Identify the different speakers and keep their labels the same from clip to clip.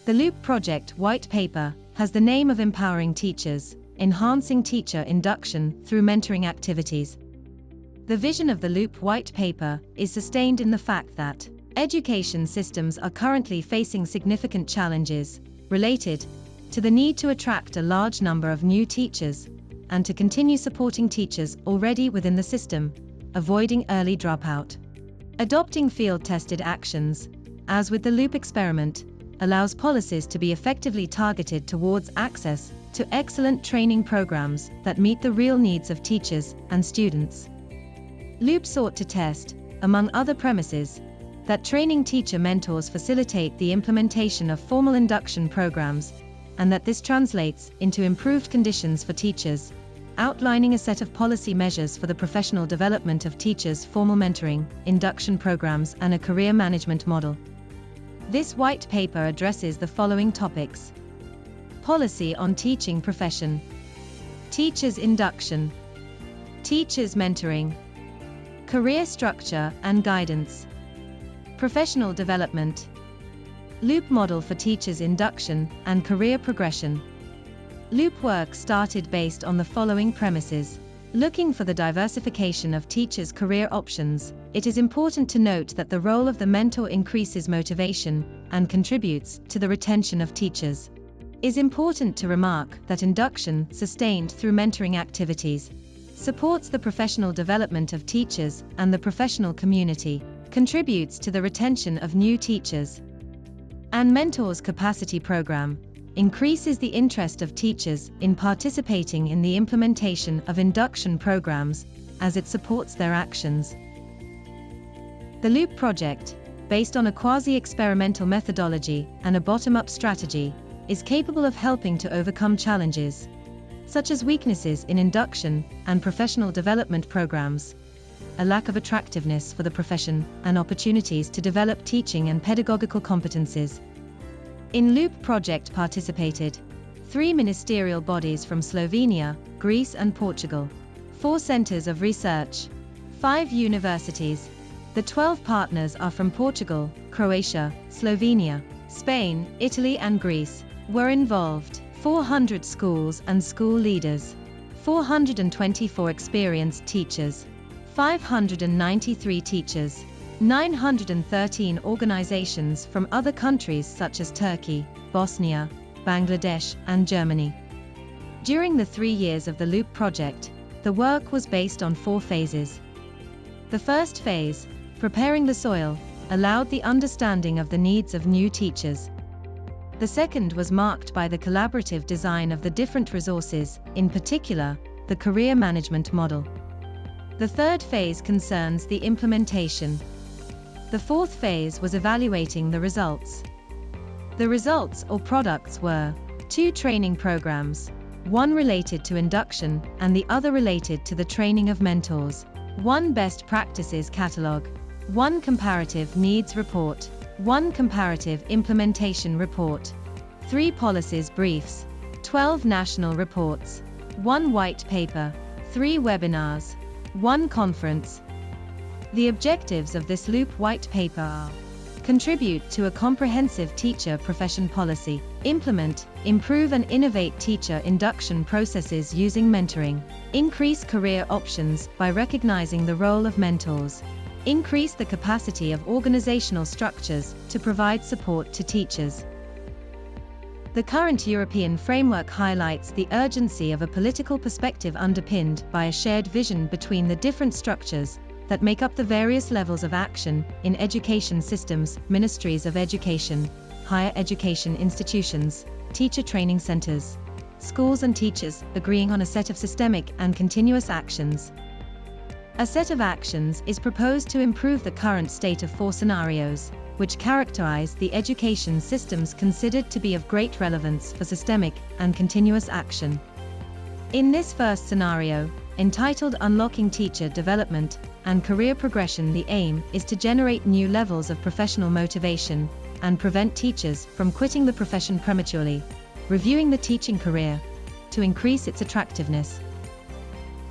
Speaker 1: The Loop Project White Paper has the name of Empowering Teachers, Enhancing Teacher Induction through Mentoring Activities. The vision of the Loop White Paper is sustained in the fact that education systems are currently facing significant challenges related to the need to attract a large number of new teachers and to continue supporting teachers already within the system, avoiding early dropout. Adopting field-tested actions, as with the Loop experiment, allows policies to be effectively targeted towards access to excellent training programs that meet the real needs of teachers and students. Loop sought to test, among other premises, that training teacher mentors facilitate the implementation of formal induction programs, and that this translates into improved conditions for teachers, outlining a set of policy measures for the professional development of teachers' formal mentoring, induction programs, and a career management model. This white paper addresses the following topics: policy on teaching profession, teachers' induction, teachers' mentoring, career structure and guidance, professional development, Loop model for teachers' induction and career progression. Loop work started based on the following premises. Looking for the diversification of teachers' career options, it is important to note that the role of the mentor increases motivation and contributes to the retention of teachers. It is important to remark that induction, sustained through mentoring activities, supports the professional development of teachers and the professional community, contributes to the retention of new teachers, and mentors capacity program increases the interest of teachers in participating in the implementation of induction programs, as it supports their actions. The Loop project, based on a quasi-experimental methodology and a bottom-up strategy, is capable of helping to overcome challenges, such as weaknesses in induction and professional development programs, a lack of attractiveness for the profession, and opportunities to develop teaching and pedagogical competencies. In Loop project participated 3 ministerial bodies from Slovenia, Greece and Portugal, 4 centers of research, 5 universities. The 12 partners are from Portugal, Croatia, Slovenia, Spain, Italy and Greece. Were involved 400 schools and school leaders, 424 experienced teachers, 593 teachers, 913 organizations from other countries such as Turkey, Bosnia, Bangladesh, and Germany. During the 3 years of the Loop project, the work was based on 4 phases. The first phase, preparing the soil, allowed the understanding of the needs of new teachers. The second was marked by the collaborative design of the different resources, in particular, the career management model. The third phase concerns the implementation. The fourth phase was evaluating the results. The results or products were 2 training programs, one related to induction and the other related to the training of mentors, 1 best practices catalog, 1 comparative needs report, 1 comparative implementation report, 3 policies briefs, 12 national reports, 1 white paper, 3 webinars, 1 conference. The objectives of this Loop white paper are: contribute to a comprehensive teacher profession policy, implement, improve and innovate teacher induction processes using mentoring, increase career options by recognizing the role of mentors, increase the capacity of organizational structures to provide support to teachers. The current European framework highlights the urgency of a political perspective underpinned by a shared vision between the different structures that make up the various levels of action in education systems, ministries of education, higher education institutions, teacher training centers, schools and teachers, agreeing on a set of systemic and continuous actions. A set of actions is proposed to improve the current state of 4 scenarios, which characterize the education systems considered to be of great relevance for systemic and continuous action. In this first scenario, entitled Unlocking Teacher Development and Career Progression, the aim is to generate new levels of professional motivation and prevent teachers from quitting the profession prematurely, reviewing the teaching career to increase its attractiveness.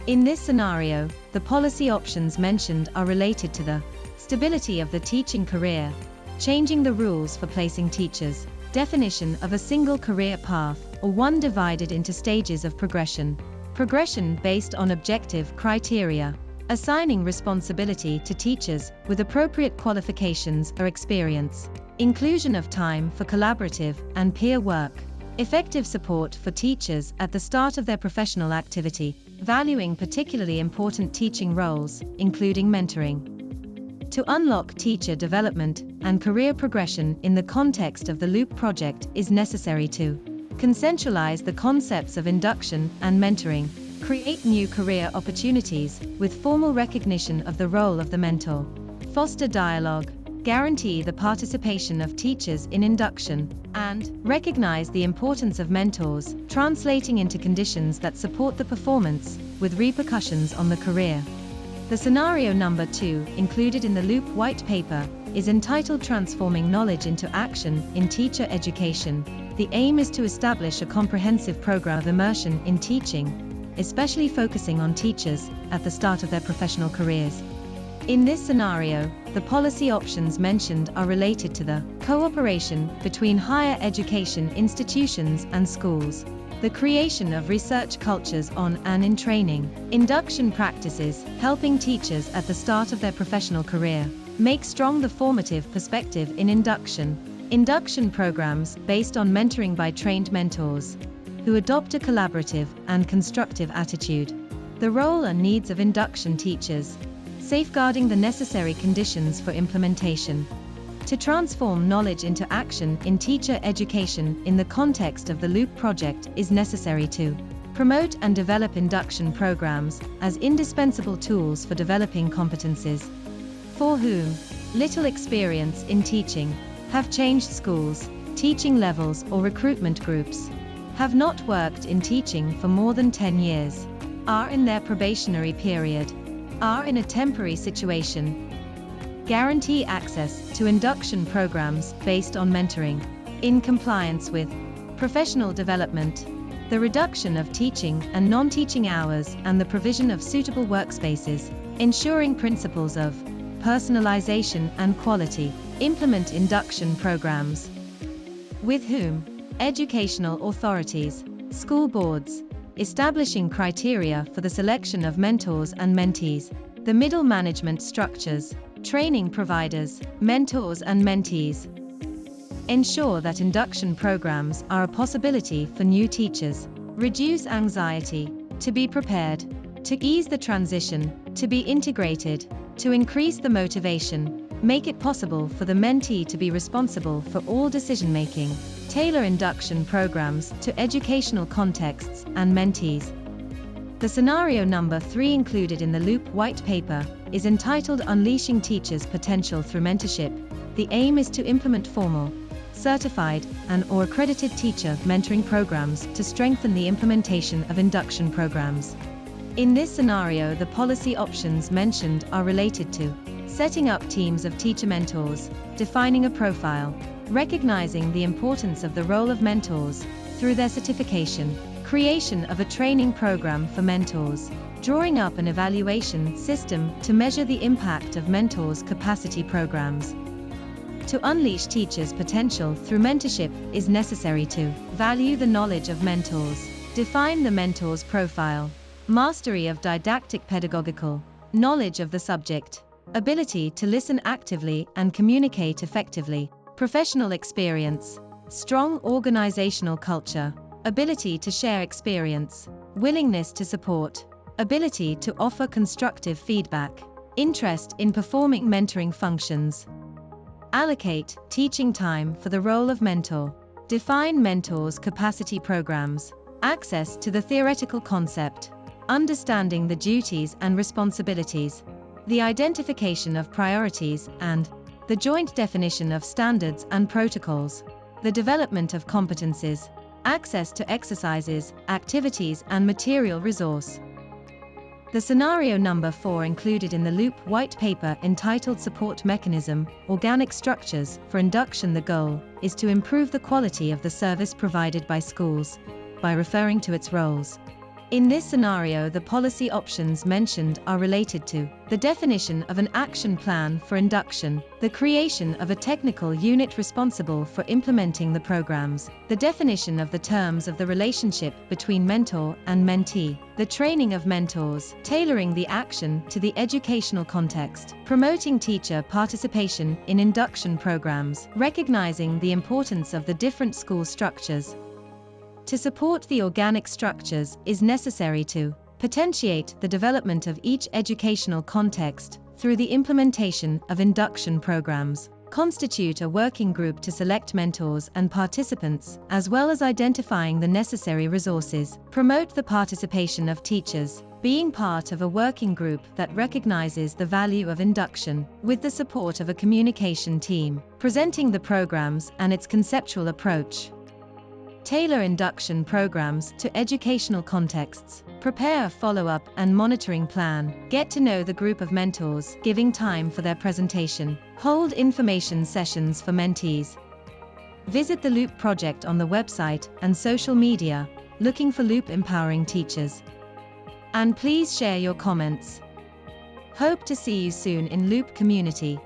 Speaker 1: In this scenario, the policy options mentioned are related to the stability of the teaching career, changing the rules for placing teachers, Definition of a single career path, or one divided into stages of progression. Progression based on objective criteria. Assigning responsibility to teachers with appropriate qualifications or experience. Inclusion of time for collaborative and peer work. Effective support for teachers at the start of their professional activity, valuing particularly important teaching roles, including mentoring. To unlock teacher development and career progression in the context of the Loop project is necessary to consensualize the concepts of induction and mentoring, create new career opportunities with formal recognition of the role of the mentor, foster dialogue, guarantee the participation of teachers in induction, and recognize the importance of mentors, translating into conditions that support the performance, with repercussions on the career. The scenario number 2, included in the Loop white paper, is entitled Transforming Knowledge into Action in Teacher Education. The aim is to establish a comprehensive program of immersion in teaching, especially focusing on teachers at the start of their professional careers. In this scenario, the policy options mentioned are related to the cooperation between higher education institutions and schools, the creation of research cultures on and in training, induction practices, helping teachers at the start of their professional career, make strong the formative perspective in induction programs based on mentoring by trained mentors, who adopt a collaborative and constructive attitude, the role and needs of induction teachers, safeguarding the necessary conditions for implementation. To transform knowledge into action in teacher education in the context of the Loop project is necessary to promote and develop induction programs as indispensable tools for developing competencies. For whom little experience in teaching, have changed schools, teaching levels or recruitment groups, have not worked in teaching for more than 10 years, are in their probationary period, are in a temporary situation. Guarantee access to induction programs based on mentoring, in compliance with professional development, the reduction of teaching and non-teaching hours and the provision of suitable workspaces, ensuring principles of personalization and quality, implement induction programs. With whom educational authorities, school boards, establishing criteria for the selection of mentors and mentees, the middle management structures, training providers, mentors and mentees. Ensure that induction programs are a possibility for new teachers. Reduce anxiety, to be prepared, to ease the transition, to be integrated, to increase the motivation, make it possible for the mentee to be responsible for all decision-making. Tailor induction programs to educational contexts and mentees. The scenario number 3 included in the Loop white paper is entitled Unleashing Teachers' Potential Through Mentorship. The aim is to implement formal, certified, and/or accredited teacher mentoring programs to strengthen the implementation of induction programs. In this scenario, the policy options mentioned are related to setting up teams of teacher mentors, defining a profile, recognizing the importance of the role of mentors through their certification, creation of a training program for mentors, drawing up an evaluation system to measure the impact of mentors' capacity programs. To unleash teachers' potential through mentorship is necessary to value the knowledge of mentors, define the mentor's profile, mastery of didactic pedagogical knowledge of the subject, ability to listen actively and communicate effectively, professional experience, strong organizational culture, ability to share experience, willingness to support, ability to offer constructive feedback, interest in performing mentoring functions. Allocate teaching time for the role of mentor. Define mentors' capacity programs, access to the theoretical concept, understanding the duties and responsibilities, the identification of priorities and the joint definition of standards and protocols, the development of competencies, access to exercises, activities and material resource. The scenario number 4 included in the Loop white paper entitled Support Mechanism, Organic Structures for Induction. The goal is to improve the quality of the service provided by schools by referring to its roles, In this scenario, the policy options mentioned are related to the definition of an action plan for induction, the creation of a technical unit responsible for implementing the programs, the definition of the terms of the relationship between mentor and mentee, the training of mentors, tailoring the action to the educational context, promoting teacher participation in induction programs, recognizing the importance of the different school structures. To support the organic structures is necessary to potentiate the development of each educational context through the implementation of induction programs, constitute a working group to select mentors and participants, as well as identifying the necessary resources, promote the participation of teachers, being part of a working group that recognizes the value of induction, with the support of a communication team, presenting the programs and its conceptual approach. Tailor induction programs to educational contexts. Prepare a follow-up and monitoring plan. Get to know the group of mentors, giving time for their presentation. Hold information sessions for mentees. Visit the Loop project on the website and social media, looking for Loop empowering teachers. And please share your comments. Hope to see you soon in Loop community.